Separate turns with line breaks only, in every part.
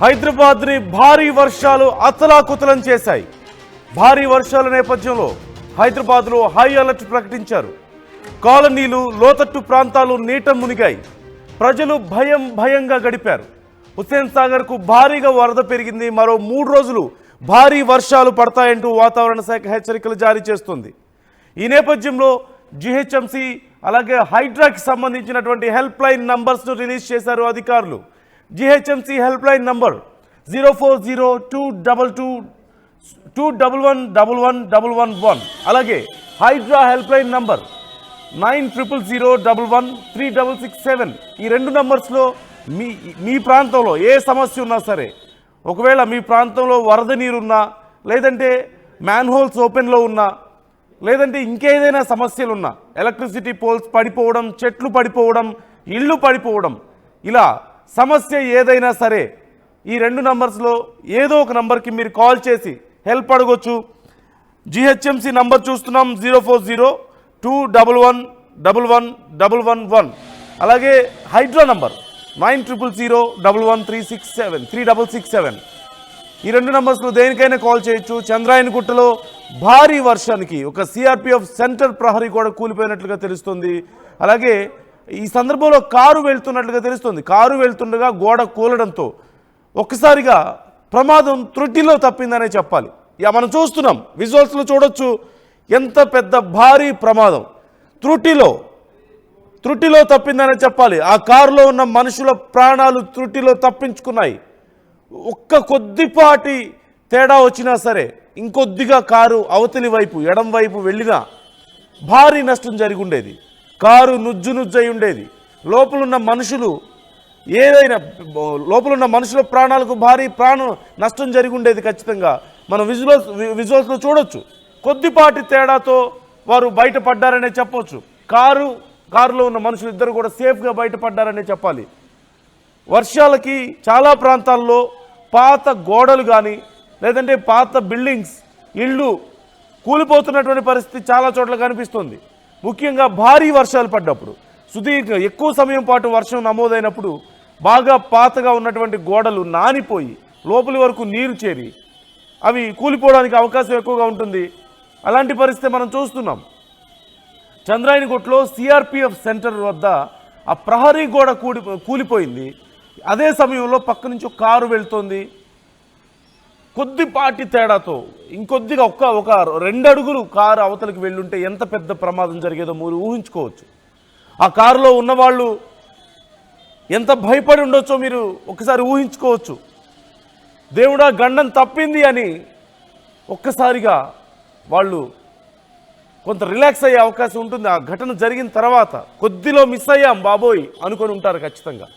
హైదరాబాద్ని భారీ వర్షాలు అతలాకుతలం చేశాయి. భారీ వర్షాల నేపథ్యంలో హైదరాబాద్లో హై అలర్ట్ ప్రకటించారు. కాలనీలు, లోతట్టు ప్రాంతాలు నీట మునిగాయి. ప్రజలు భయంగా గడిపారు. హుస్సేన్ సాగర్కు భారీగా వరద పెరిగింది. మరో 3 రోజులు భారీ వర్షాలు పడతాయంటూ వాతావరణ శాఖ హెచ్చరికలు జారీ చేస్తుంది. ఈ నేపథ్యంలో జిహెచ్ఎంసీ అలాగే హైడ్రాకి సంబంధించినటువంటి హెల్ప్ లైన్ నంబర్స్ను రిలీజ్ చేశారు అధికారులు. జిహెచ్ఎంసీ హెల్ప్ లైన్ నంబర్ 040222111111, అలాగే హైడ్రా హెల్ప్ లైన్ నంబర్ 9000113667. ఈ 2 నంబర్స్లో మీ ప్రాంతంలో ఏ సమస్య ఉన్నా సరే, ఒకవేళ మీ ప్రాంతంలో వరద నీరున్నా, లేదంటే మ్యాన్హోల్స్ ఓపెన్లో ఉన్నా, లేదంటే ఇంకేదైనా సమస్యలు ఉన్నా, ఎలక్ట్రిసిటీ పోల్స్ పడిపోవడం, చెట్లు పడిపోవడం, ఇళ్ళు పడిపోవడం, ఇలా సమస్య ఏదైనా సరే ఈ 2 నంబర్స్లో ఏదో ఒక నంబర్కి మీరు కాల్ చేసి హెల్ప్ అడగొచ్చు. జిహెచ్ఎంసీ నంబర్ చూస్తున్నాం 0402111111, అలాగే హైడ్రా నంబర్ 9000113667. ఈ 2 నంబర్స్లో దేనికైనా కాల్ చేయొచ్చు. చంద్రాయనగుట్టలో భారీ వర్షానికి ఒక సిఆర్పిఎఫ్ సెంటర్ ప్రహరీ కూడా కూలిపోయినట్లుగా తెలుస్తుంది. అలాగే ఈ సందర్భంలో కారు వెళ్తున్నట్లుగా తెలుస్తుంది. కారు వెళ్తుండగా గోడ కూలడంతో ఒక్కసారిగా ప్రమాదం త్రుటిలో తప్పిందనే చెప్పాలి. ఇక మనం చూస్తున్నాం, విజువల్స్లో చూడొచ్చు ఎంత పెద్ద భారీ ప్రమాదం త్రుటిలో తప్పిందనే చెప్పాలి. ఆ కారులో ఉన్న మనుషుల ప్రాణాలు త్రుటిలో తప్పించుకున్నాయి. ఒక్క కొద్దిపాటి తేడా వచ్చినా సరే, ఇంకొద్దిగా కారు అవతలి వైపు ఎడం వైపు వెళ్ళినా భారీ నష్టం జరిగి ఉండేది. కారు నుజ్జునుజ్జై ఉండేది. లోపలున్న మనుషుల ప్రాణాలకు భారీ నష్టం జరిగి ఉండేది. ఖచ్చితంగా మనం విజువల్స్లో చూడొచ్చు. కొద్దిపాటి తేడాతో వారు బయటపడ్డారనే చెప్పొచ్చు. కారులో ఉన్న మనుషులు ఇద్దరు కూడా సేఫ్గా బయటపడ్డారనే చెప్పాలి. వర్షాలకి చాలా ప్రాంతాల్లో పాత గోడలు కానీ, లేదంటే పాత బిల్డింగ్స్, ఇళ్ళు కూలిపోతున్నటువంటి పరిస్థితి చాలా చోట్ల కనిపిస్తుంది. ముఖ్యంగా భారీ వర్షాలు పడ్డప్పుడు, ఎక్కువ సమయం పాటు వర్షం నమోదైనప్పుడు బాగా పాతగా ఉన్నటువంటి గోడలు నానిపోయి లోపలి వరకు నీరు చేరి అవి కూలిపోవడానికి అవకాశం ఎక్కువగా ఉంటుంది. అలాంటి పరిస్థితి మనం చూస్తున్నాం. చంద్రాయనగుట్టలో సిఆర్పిఎఫ్ సెంటర్ వద్ద ఆ ప్రహరీ గోడ కూలిపోయింది. అదే సమయంలో పక్క నుంచి ఒక కారు వెళ్తోంది. కొద్దిపాటి తేడాతో ఇంకొద్దిగా ఒక 2 అడుగులు కారు అవతలికి వెళ్ళుంటే ఎంత పెద్ద ప్రమాదం జరిగేదో మీరు ఊహించుకోవచ్చు. ఆ కారులో ఉన్నవాళ్ళు ఎంత భయపడి ఉండొచ్చో మీరు ఒక్కసారి ఊహించుకోవచ్చు. దేవుడా గండం తప్పింది అని ఒక్కసారిగా వాళ్ళు కొంత రిలాక్స్ అయ్యే అవకాశం ఉంటుంది. ఆ ఘటన జరిగిన తర్వాత కొద్దిలో మిస్ అయ్యాం బాబోయ్ అనుకొని ఉంటారు ఖచ్చితంగా.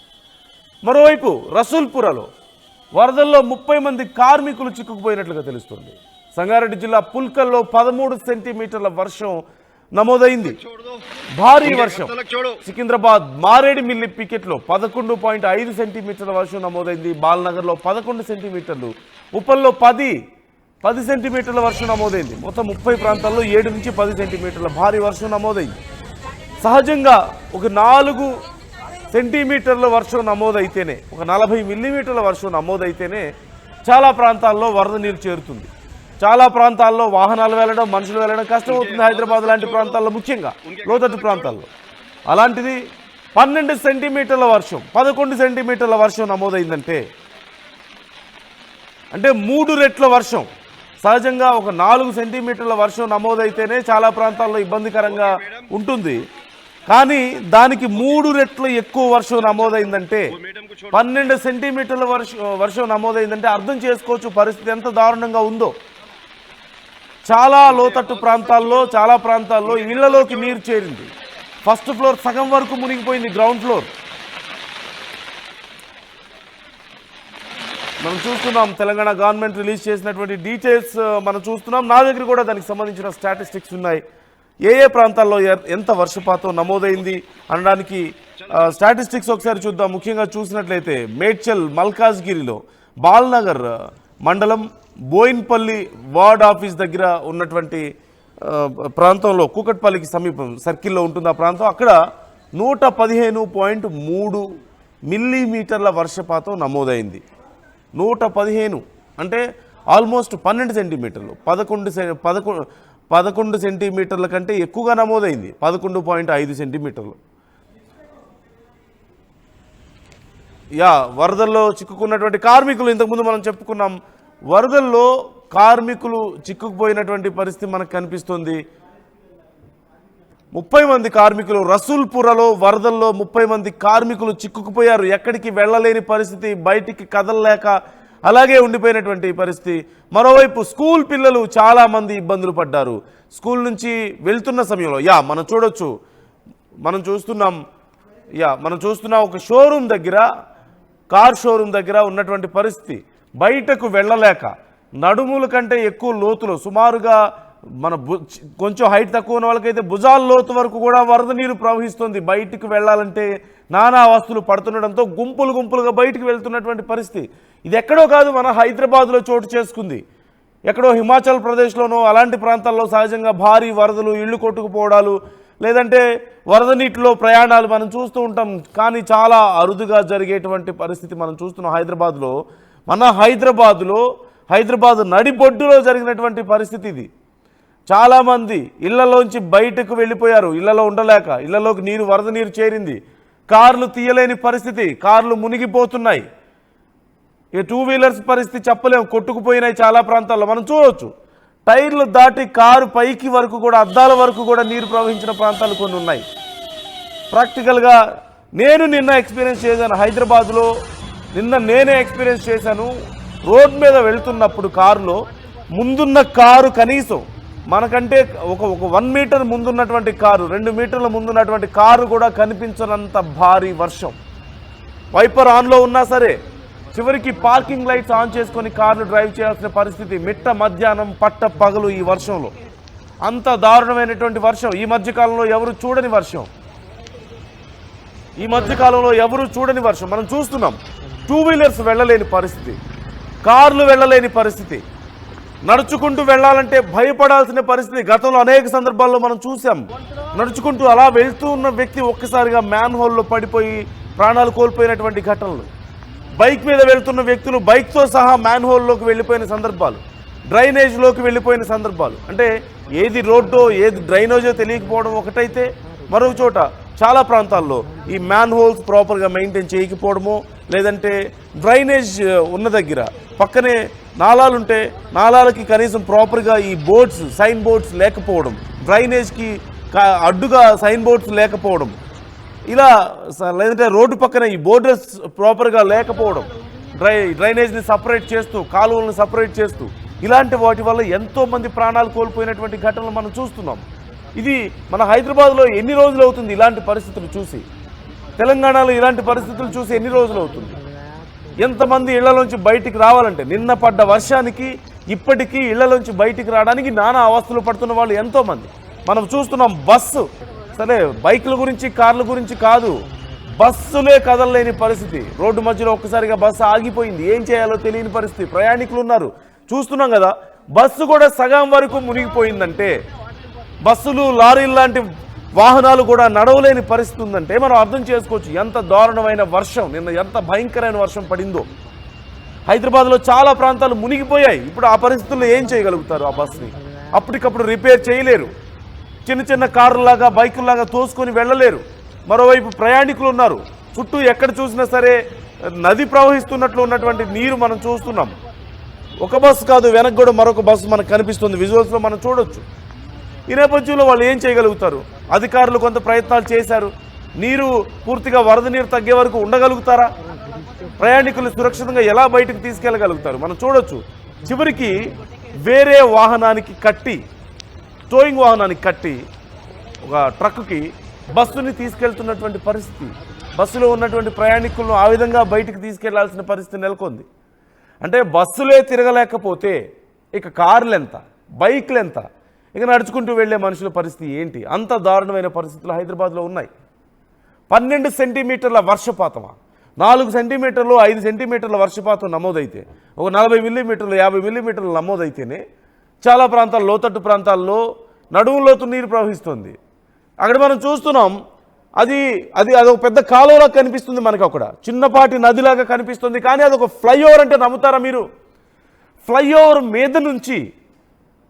మరోవైపు రసూల్పురలో వరదల్లో 30 మంది కార్మికులు చిక్కుకుపోయినట్లుగా తెలుస్తుంది. సంగారెడ్డి జిల్లా పుల్కల్లో 13 సెంటీమీటర్ల వర్షం నమోదైంది. భారీ వర్షం. సికింద్రాబాద్ మారేడుమిల్లి పికెట్లో 11.5 సెంటీమీటర్ల వర్షం నమోదైంది. బాల్నగర్లో 11 సెంటీమీటర్లు, ఉప్పల్లో 10 సెంటీమీటర్ల వర్షం నమోదైంది. మొత్తం 30 ప్రాంతాల్లో 7 నుంచి 10 సెంటీమీటర్ల భారీ వర్షం నమోదైంది. సహజంగా ఒక 4 సెంటీమీటర్ల వర్షం నమోదైతేనే, ఒక 40 మిల్లీమీటర్ల వర్షం నమోదైతేనే చాలా ప్రాంతాల్లో వరద నీరు చేరుతుంది. చాలా ప్రాంతాల్లో వాహనాలు వెళ్ళడం, మనుషులు వెళ్ళడం కష్టమవుతుంది. హైదరాబాద్ లాంటి ప్రాంతాల్లో, ముఖ్యంగా లోతట్టు ప్రాంతాల్లో. అలాంటిది 12 సెంటీమీటర్ల వర్షం, 11 సెంటీమీటర్ల వర్షం నమోదైందంటే అంటే 3 రెట్ల వర్షం. సహజంగా ఒక 4 సెంటీమీటర్ల వర్షం నమోదైతేనే చాలా ప్రాంతాల్లో ఇబ్బందికరంగా ఉంటుంది. కానీ దానికి 3 రెట్లు ఎక్కువ వర్షం నమోదైందంటే, 12 సెంటీమీటర్ల వర్షం నమోదైందంటే అర్థం చేసుకోవచ్చు పరిస్థితి ఎంత దారుణంగా ఉందో. చాలా లోతట్టు ప్రాంతాల్లో, చాలా ప్రాంతాల్లో ఇళ్లలోకి నీరు చేరింది. ఫస్ట్ ఫ్లోర్ సగం వరకు మునిగిపోయింది, గ్రౌండ్ ఫ్లోర్. మనం చూస్తున్నాం తెలంగాణ గవర్నమెంట్ రిలీజ్ చేసినటువంటి డీటెయిల్స్ మనం చూస్తున్నాం. నా దగ్గర కూడా దానికి సంబంధించిన స్టాటిస్టిక్స్ ఉన్నాయి. ఏ ప్రాంతాల్లో ఎంత వర్షపాతం నమోదైంది అనడానికి స్టాటిస్టిక్స్ ఒకసారి చూద్దాం. ముఖ్యంగా చూసినట్లయితే మేడ్చల్ మల్కాజ్గిరిలో బాల్నగర్ మండలం బోయిన్పల్లి వార్డ్ ఆఫీస్ దగ్గర ఉన్నటువంటి ప్రాంతంలో, కూకట్పల్లికి సమీపం సర్కిల్లో ఉంటుంది ఆ ప్రాంతం. అక్కడ 115.3 మిల్లీమీటర్ల వర్షపాతం నమోదైంది. 115 అంటే ఆల్మోస్ట్ 12 సెంటీమీటర్లు 11 సెంటీమీటర్ల కంటే ఎక్కువగా నమోదైంది. 11.5 సెంటీమీటర్లు. వరదల్లో చిక్కుకున్నటువంటి కార్మికులు ఇంతకుముందు మనం చెప్పుకున్నాం. వరదల్లో కార్మికులు చిక్కుకుపోయినటువంటి పరిస్థితి మనకు కనిపిస్తుంది. 30 మంది కార్మికులు రసూల్పురలో వరదల్లో 30 మంది కార్మికులు చిక్కుకుపోయారు. ఎక్కడికి వెళ్ళలేని పరిస్థితి, బయటికి కదలలేక అలాగే ఉండిపోయినటువంటి పరిస్థితి. మరోవైపు స్కూల్ పిల్లలు చాలామంది ఇబ్బందులు పడ్డారు. స్కూల్ నుంచి వెళ్తున్న సమయంలో మనం చూస్తున్నాం ఒక షోరూమ్ దగ్గర, కార్ షోరూమ్ దగ్గర ఉన్నటువంటి పరిస్థితి. బయటకు వెళ్ళలేక నడుముల కంటే ఎక్కువ లోతులో, సుమారుగా మన కొంచెం హైట్ తక్కువ ఉన్న వాళ్ళకైతే భుజాల లోతు వరకు కూడా వరద నీరు ప్రవహిస్తుంది. బయటికి వెళ్ళాలంటే నానా అవస్థలు పడుతుండడంతో గుంపులుగా బయటికి వెళ్తున్నటువంటి పరిస్థితి. ఇది ఎక్కడో కాదు, మన హైదరాబాద్లో చోటు చేసుకుంది. ఎక్కడో హిమాచల్ ప్రదేశ్లోనో అలాంటి ప్రాంతాల్లో సహజంగా భారీ వరదలు, ఇళ్లు కొట్టుకుపోవడాలు, లేదంటే వరద నీటిలో ప్రయాణాలు మనం చూస్తూ ఉంటాం. కానీ చాలా అరుదుగా జరిగేటువంటి పరిస్థితి మనం చూస్తున్నాం హైదరాబాద్లో. మన హైదరాబాద్ నడిబొడ్డులో జరిగినటువంటి పరిస్థితి ఇది. చాలామంది ఇళ్లలోంచి బయటకు వెళ్ళిపోయారు, ఇళ్లలో ఉండలేక. ఇళ్లలోకి వరద నీరు చేరింది. కార్లు తీయలేని పరిస్థితి, కార్లు మునిగిపోతున్నాయి. ఈ 2 వీలర్స్ పరిస్థితి చెప్పలేము, కొట్టుకుపోయినాయి చాలా ప్రాంతాల్లో మనం చూడవచ్చు. టైర్లు దాటి కారు పైకి వరకు కూడా, అద్దాల వరకు కూడా నీరు ప్రవహించిన ప్రాంతాలు కొన్ని ఉన్నాయి. ప్రాక్టికల్గా నిన్న ఎక్స్పీరియన్స్ చేశాను హైదరాబాద్లో. నేనే ఎక్స్పీరియన్స్ చేశాను. రోడ్ మీద వెళ్తున్నప్పుడు కారులో ముందున్న కారు కనీసం మనకంటే ఒక 1 మీటర్ ముందున్నటువంటి కారు, 2 మీటర్ల ముందున్నటువంటి కారు కూడా కనిపించనంత భారీ వర్షం. వైపర్ ఆన్లో ఉన్నా సరే చివరికి పార్కింగ్ లైట్స్ ఆన్ చేసుకొని కార్లు డ్రైవ్ చేయాల్సిన పరిస్థితి. మిట్ట మధ్యాహ్నం పట్ట పగలు ఈ వర్షంలో. అంత దారుణమైనటువంటి వర్షం. ఈ మధ్యకాలంలో ఎవరు చూడని వర్షం మనం చూస్తున్నాం. 2 వీలర్స్ వెళ్ళలేని పరిస్థితి, కార్లు వెళ్ళలేని పరిస్థితి, నడుచుకుంటూ వెళ్ళాలంటే భయపడాల్సిన పరిస్థితి. గతంలో అనేక సందర్భాల్లో మనం చూసాం. నడుచుకుంటూ అలా వెళ్తూ ఉన్న వ్యక్తి ఒక్కసారిగా మ్యాన్ హోల్లో పడిపోయి ప్రాణాలు కోల్పోయినటువంటి ఘటనలు. బైక్ మీద వెళ్తున్న వ్యక్తులు బైక్తో సహా మ్యాన్ హోల్లోకి వెళ్ళిపోయిన సందర్భాలు, డ్రైనేజ్లోకి వెళ్ళిపోయిన సందర్భాలు. అంటే ఏది రోడ్డో ఏది డ్రైనేజో తెలియకపోవడం ఒకటైతే, మరొక చోట చాలా ప్రాంతాల్లో ఈ మ్యాన్ హోల్స్ ప్రాపర్గా మెయింటైన్ చేయకపోవడమో, లేదంటే డ్రైనేజ్ ఉన్న దగ్గర పక్కనే నాలాలుంటే నాలాలకి కనీసం ప్రాపర్గా ఈ సైన్ బోర్డ్స్ లేకపోవడం, డ్రైనేజ్కి అడ్డుగా సైన్ బోర్డ్స్ లేకపోవడం, ఇలా లేదంటే రోడ్డు పక్కన ఈ బోర్డర్స్ ప్రాపర్గా లేకపోవడం, డ్రైనేజ్ని సపరేట్ చేస్తూ, కాలువలను సపరేట్ చేస్తూ, ఇలాంటి వాటి వల్ల ఎంతోమంది ప్రాణాలు కోల్పోయినటువంటి ఘటనలు మనం చూస్తున్నాం. ఇది మన హైదరాబాద్లో ఎన్ని రోజులు అవుతుంది ఇలాంటి పరిస్థితులు చూసి? తెలంగాణలో ఇలాంటి పరిస్థితులు చూసి ఎన్ని రోజులు అవుతుంది? ఎంతమంది ఇళ్లలోంచి బయటికి రావాలంటే, నిన్న పడ్డ వర్షానికి ఇప్పటికీ ఇళ్లలోంచి బయటికి రావడానికి నానా అవస్థలు పడుతున్న వాళ్ళు ఎంతోమంది మనం చూస్తున్నాం. బస్సు సరే, బైకుల గురించి కార్ల గురించి కాదు, బస్సులే కదలలేని పరిస్థితి. రోడ్డు మధ్యలో ఒక్కసారిగా బస్సు ఆగిపోయింది, ఏం చేయాలో తెలియని పరిస్థితి. ప్రయాణికులు ఉన్నారు, చూస్తున్నాం కదా. బస్సు కూడా సగం వరకు మునిగిపోయిందంటే, బస్సులు లారీలు లాంటి వాహనాలు కూడా నడవలేని పరిస్థితి ఉందంటే మనం అర్థం చేసుకోవచ్చు ఎంత దారుణమైన వర్షం, నిన్న ఎంత భయంకరమైన వర్షం పడిందో. హైదరాబాద్లో చాలా ప్రాంతాలు మునిగిపోయాయి. ఇప్పుడు ఆ పరిస్థితుల్లో ఏం చేయగలుగుతారు? ఆ బస్సుని అప్పటికప్పుడు రిపేర్ చేయలేరు. చిన్న కారులాగా బైకుల్లాగా తోసుకొని వెళ్ళలేరు. మరోవైపు ప్రయాణికులు ఉన్నారు, చుట్టూ ఎక్కడ చూసినా సరే నది ప్రవహిస్తున్నట్లు ఉన్నటువంటి నీరు మనం చూస్తున్నాం. ఒక బస్సు కాదు, వెనక్కి కూడా మరొక బస్సు మనకు కనిపిస్తుంది, విజువల్స్లో మనం చూడొచ్చు. ఈ నేపథ్యంలో వాళ్ళు ఏం చేయగలుగుతారు? అధికారులు కొంత ప్రయత్నాలు చేశారు. నీరు పూర్తిగా వరద నీరు తగ్గే వరకు ఉండగలుగుతారా? ప్రయాణికులు సురక్షితంగా ఎలా బయటకు తీసుకెళ్ళగలుగుతారు? మనం చూడొచ్చు. చివరికి వేరే వాహనానికి కట్టి, టోయింగ్ వాహనానికి కట్టి ఒక ట్రక్కుకి బస్సుని తీసుకెళ్తున్నటువంటి పరిస్థితి. బస్సులో ఉన్నటువంటి ప్రయాణికులను ఆ విధంగా బయటికి తీసుకెళ్లాల్సిన పరిస్థితి నెలకొంది. అంటే బస్సులే తిరగలేకపోతే ఇక కార్లు ఎంత, బైక్లు ఎంత, ఇక నడుచుకుంటూ వెళ్లే మనుషుల పరిస్థితి ఏంటి? అంత దారుణమైన పరిస్థితులు హైదరాబాద్లో ఉన్నాయి. 12 సెంటీమీటర్ల వర్షపాతమా, 4 సెంటీమీటర్లు 5 సెంటీమీటర్ల వర్షపాతం నమోదైతే, ఒక 40 మిల్లీమీటర్లు 50 మిల్లీమీటర్లు నమోదైతేనే చాలా ప్రాంతాల్లో, లోతట్టు ప్రాంతాల్లో నడుములోతు నీరు ప్రవహిస్తుంది. అక్కడ మనం చూస్తున్నాం అది అది అదొక పెద్ద కాలువలా కనిపిస్తుంది మనకు, అక్కడ చిన్నపాటి నదిలాగా కనిపిస్తుంది. కానీ అదొక ఫ్లైఓవర్ అంటే నమ్ముతారా మీరు? ఫ్లైఓవర్ మీద నుంచి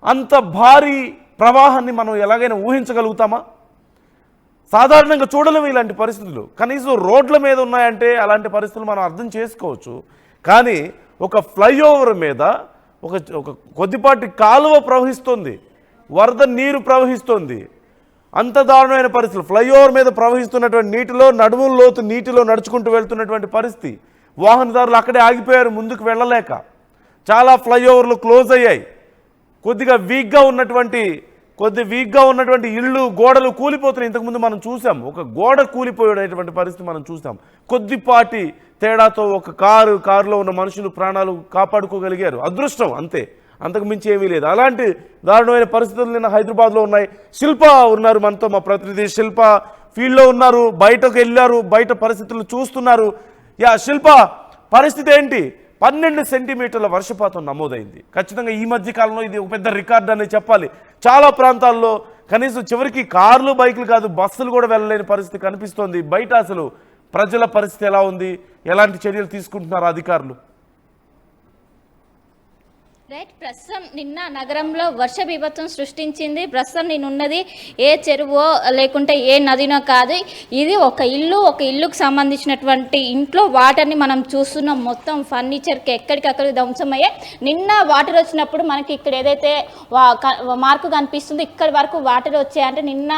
అంత భారీ ప్రవాహాన్ని మనం ఎలాగైనా ఊహించగలుగుతామా? సాధారణంగా చూడలేము ఇలాంటి పరిస్థితులు. కనీసం రోడ్ల మీద ఉన్నాయంటే అలాంటి పరిస్థితులు మనం అర్థం చేసుకోవచ్చు. కానీ ఒక ఫ్లైఓవర్ మీద ఒక ఒక కొద్దిపాటి కాలువ ప్రవహిస్తుంది, వరద నీరు ప్రవహిస్తుంది. అంత దారుణమైన పరిస్థితులు. ఫ్లైఓవర్ మీద ప్రవహిస్తున్నటువంటి నీటిలో నడుముల లోతు నీటిలో నడుచుకుంటూ వెళ్తున్నటువంటి పరిస్థితి. వాహనదారులు అక్కడే ఆగిపోయారు, ముందుకు వెళ్ళలేక. చాలా ఫ్లైఓవర్లు క్లోజ్ అయ్యాయి. కొద్దిగా వీక్గా ఉన్నటువంటి ఇళ్ళు, గోడలు కూలిపోతున్నాయి. ఇంతకుముందు మనం చూసాం, ఒక గోడ కూలిపోయేటువంటి పరిస్థితి మనం చూసాం. కొద్దిపాటి తేడాతో ఒక కారులో ఉన్న మనుషులు ప్రాణాలు కాపాడుకోగలిగారు. అదృష్టం అంతే, అంతకు మించి ఏమీ లేదు. అలాంటి దారుణమైన పరిస్థితులు నిన్న హైదరాబాద్లో ఉన్నాయి. శిల్ప ఉన్నారు మనతో, మా ప్రతినిధి శిల్ప ఫీల్డ్లో ఉన్నారు, బయటకు వెళ్ళారు, బయట పరిస్థితులు చూస్తున్నారు. శిల్ప, పరిస్థితి ఏంటి? 12 సెంటీమీటర్ల వర్షపాతం నమోదైంది. ఖచ్చితంగా ఈ మధ్య కాలంలో ఇది ఒక పెద్ద రికార్డు అని చెప్పాలి. చాలా ప్రాంతాల్లో కనీసం చివరికి కార్లు, బైకులు కాదు, బస్సులు కూడా వెళ్ళలేని పరిస్థితి కనిపిస్తోంది. బయట అసలు ప్రజల పరిస్థితి ఎలా ఉంది? ఎలాంటి చర్యలు తీసుకుంటున్నారు అధికారులు?
రైట్, ప్రస్తుతం నిన్న నగరంలో వర్ష బీభత్సం సృష్టించింది. ప్రస్తుతం నేనున్నది ఏ చెరువో లేకుంటే ఏ నదినో కాదు, ఇది ఒక ఇల్లుకు సంబంధించినటువంటి ఇంట్లో వాటర్ని మనం చూస్తున్నాం. మొత్తం ఫర్నిచర్కి ఎక్కడికక్కడ ధ్వంసమయ్యాయి. నిన్న వాటర్ వచ్చినప్పుడు మనకి ఇక్కడ ఏదైతే మార్కు కనిపిస్తుందో ఇక్కడి వరకు వాటర్ వచ్చాయంటే నిన్న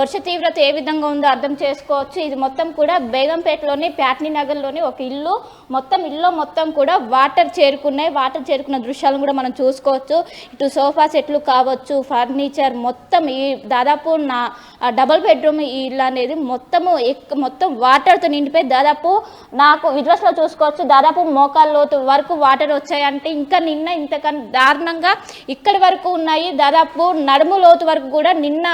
వర్ష తీవ్రత ఏ విధంగా ఉందో అర్థం చేసుకోవచ్చు. ఇది మొత్తం కూడా బేగంపేటలోని ప్యాట్నీ నగర్లోని ఒక ఇల్లు మొత్తం కూడా వాటర్ చేరుకున్న దృశ్యాలను కూడా మనం చూసుకోవచ్చు. ఇటు సోఫా సెట్లు కావచ్చు, ఫర్నిచర్ మొత్తం ఈ దాదాపు డబుల్ బెడ్రూమ్ ఈ ఇల్లు అనేది మొత్తం వాటర్తో నిండిపోయి దాదాపు నాకు విజువల్స్లో చూసుకోవచ్చు దాదాపు మోకాళ్ళ లోతు వరకు వాటర్ వచ్చాయంటే ఇంకా నిన్న ఇంతకన్నా దారుణంగా ఇక్కడి వరకు ఉన్నాయి. దాదాపు నడుము లోతు వరకు కూడా నిన్న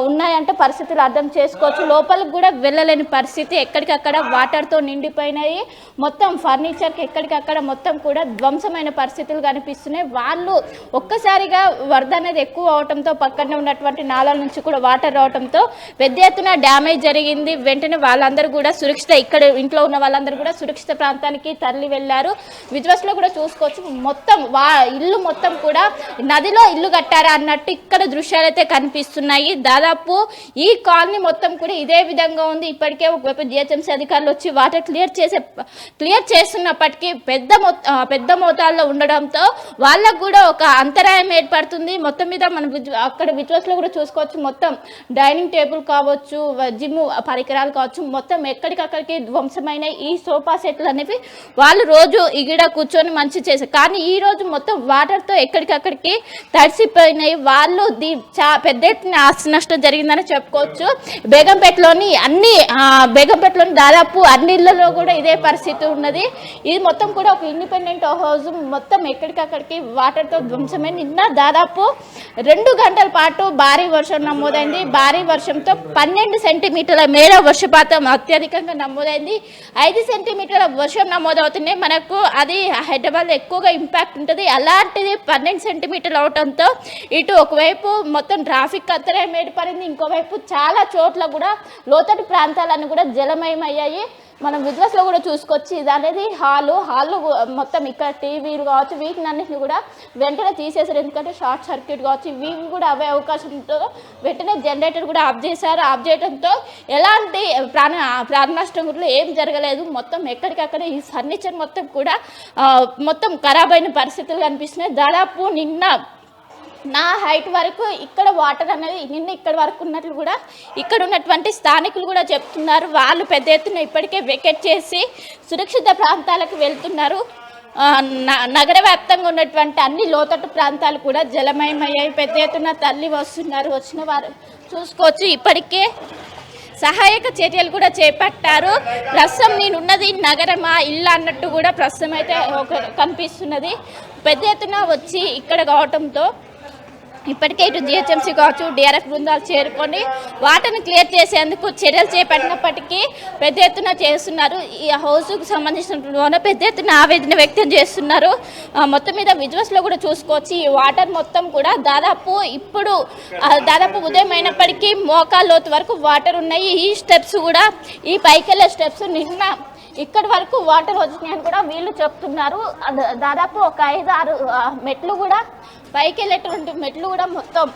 ఉన్నాయంటే పరిస్థితులు అర్థం చేసుకోవచ్చు. లోపలికి కూడా వెళ్ళలేని పరిస్థితి, ఎక్కడికక్కడ వాటర్తో నిండిపోయినాయి. మొత్తం ఫర్నిచర్కి ఎక్కడికక్కడ మొత్తం కూడా ధ్వంసమైన పరిస్థితులు కనిపిస్తున్నాయి. వాళ్ళు ఒక్కసారిగా వరద అనేది ఎక్కువ అవడంతో పక్కనే ఉన్నటువంటి నాలాల నుంచి కూడా వాటర్ రావడంతో పెద్ద ఎత్తున డ్యామేజ్ జరిగింది. వెంటనే వాళ్ళందరూ కూడా ఇక్కడ ఇంట్లో ఉన్న వాళ్ళందరూ కూడా సురక్షిత ప్రాంతానికి తరలి వెళ్ళారు. విజువల్స్లో కూడా చూసుకోవచ్చు. ఇల్లు మొత్తం కూడా నదిలో ఇల్లు కట్టారా అన్నట్టు ఇక్కడ దృశ్యాలు అయితే కనిపిస్తున్నాయి. దాదాపు ఈ కాలనీ మొత్తం కూడా ఇదే విధంగా ఉంది. ఇప్పటికే ఒకవైపు జిహెచ్ఎంసీ అధికారులు వచ్చి వాటర్ క్లియర్ చేస్తున్నప్పటికీ పెద్ద మోతాదులో ఉండడంతో వాళ్ళకు కూడా ఒక అంతరాయం ఏర్పడుతుంది. మొత్తం మీద మనం అక్కడ విజువల్స్లో కూడా చూసుకోవచ్చు. మొత్తం డైనింగ్ టేబుల్ కావచ్చు, జిమ్ పరికరాలు కావచ్చు, మొత్తం ఎక్కడికక్కడికి ధ్వంసమైన ఈ సోఫా సెట్లు అనేవి వాళ్ళు రోజు ఇగిడ కూర్చొని మంచి చేశారు. కానీ ఈ రోజు మొత్తం వాటర్తో ఎక్కడికక్కడికి తడిసిపోయినాయి. వాళ్ళు పెద్ద ఎత్తున ఆస్తి నష్టం జరిగిందని చెప్పుకోవచ్చు. బేగంపేటలోని దాదాపు అన్ని ఇళ్లలో కూడా ఇదే పరిస్థితి ఉన్నది. ఇది మొత్తం కూడా ఒక ఇండిపెండెంట్ హౌస్ మొత్తం ఎక్కడికక్కడికి వాటర్తో ధ్వంసమై నిన్న దాదాపు 2 గంటల పాటు భారీ వర్షం నమోదైంది. భారీ వర్షంతో 12 సెంటీమీటర్ల మేర వర్షపాతం అత్యధికంగా నమోదైంది. 5 సెంటీమీటర్ల వర్షం నమోదవుతున్నాయి. మనకు అది హైదరాబాద్లో ఎక్కువగా ఇంపాక్ట్ ఉంటుంది. అలాంటిది 12 సెంటీమీటర్లు అవడంతో ఇటు ఒకవైపు మొత్తం ట్రాఫిక్ అంతరాయం ఏర్పడింది, ఇంకోవైపు చాలా చోట్ల కూడా లోతటి ప్రాంతాలన్నీ కూడా జలమయం అయ్యాయి. మనం విజువల్స్లో కూడా చూసుకోవచ్చు. ఇది అనేది హాలు మొత్తం ఇక్కడ టీవీలు కావచ్చు వీటినన్నింటినీ కూడా వెంటనే తీసేశారు. ఎందుకంటే షార్ట్ సర్క్యూట్ కావచ్చు ఇవి కూడా అవే అవకాశం ఉంటుందో వెంటనే జనరేటర్ కూడా ఆఫ్ చేశారు. ఆఫ్ చేయడంతో ఎలాంటి ప్రాణ నష్టం కూడా ఏం జరగలేదు. మొత్తం ఎక్కడికక్కడ ఈ ఫర్నిచర్ మొత్తం కూడా మొత్తం ఖరాబ్ అయిన పరిస్థితులు కనిపిస్తున్నాయి. దాదాపు నిన్న నా హైట్ వరకు ఇక్కడ వాటర్ అనేది నిన్న ఇక్కడ వరకు ఉన్నట్లు కూడా ఇక్కడ ఉన్నటువంటి స్థానికులు కూడా చెప్తున్నారు. వాళ్ళు పెద్ద ఎత్తున ఇప్పటికే వెకెట్ చేసి సురక్షిత ప్రాంతాలకు వెళ్తున్నారు. నగర వ్యాప్తంగా ఉన్నటువంటి అన్ని లోతట్టు ప్రాంతాలు కూడా జలమయమయ్యాయి. పెద్ద ఎత్తున తల్లి వస్తున్నారు. వచ్చిన వారు చూసుకోవచ్చు. ఇప్పటికే సహాయక చర్యలు కూడా చేపట్టారు. ప్రస్తుతం నేనున్నది నగరమా ఇల్లు అన్నట్టు కూడా ప్రస్తుతం అయితే కనిపిస్తున్నది. పెద్ద ఎత్తున వచ్చి ఇక్కడ కావటంతో ఇప్పటికే ఇటు జిహెచ్ఎంసీ కావచ్చు డిఆర్ఎఫ్ బృందాలు చేరుకొని వాటర్ని క్లియర్ చేసేందుకు చర్యలు చేపట్టినప్పటికీ పెద్ద ఎత్తున చేస్తున్నారు. ఈ హౌస్కు సంబంధించిన పెద్ద ఎత్తున ఆవేదన వ్యక్తం చేస్తున్నారు. మొత్తం మీద విజువల్స్లో కూడా చూసుకోవచ్చు. ఈ వాటర్ మొత్తం కూడా దాదాపు ఉదయం అయినప్పటికీ మోకాళ్ళ లోతు వరకు వాటర్ ఉన్నాయి. ఈ స్టెప్స్ కూడా ఈ పైకెళ్ళే స్టెప్స్ నిన్న ఇక్కడి వరకు వాటర్ వచ్చినాయని కూడా వీళ్ళు చెప్తున్నారు. దాదాపు ఒక 5-6 మెట్లు కూడా పైకి వెళ్ళేటువంటి మెట్లు కూడా మొత్తం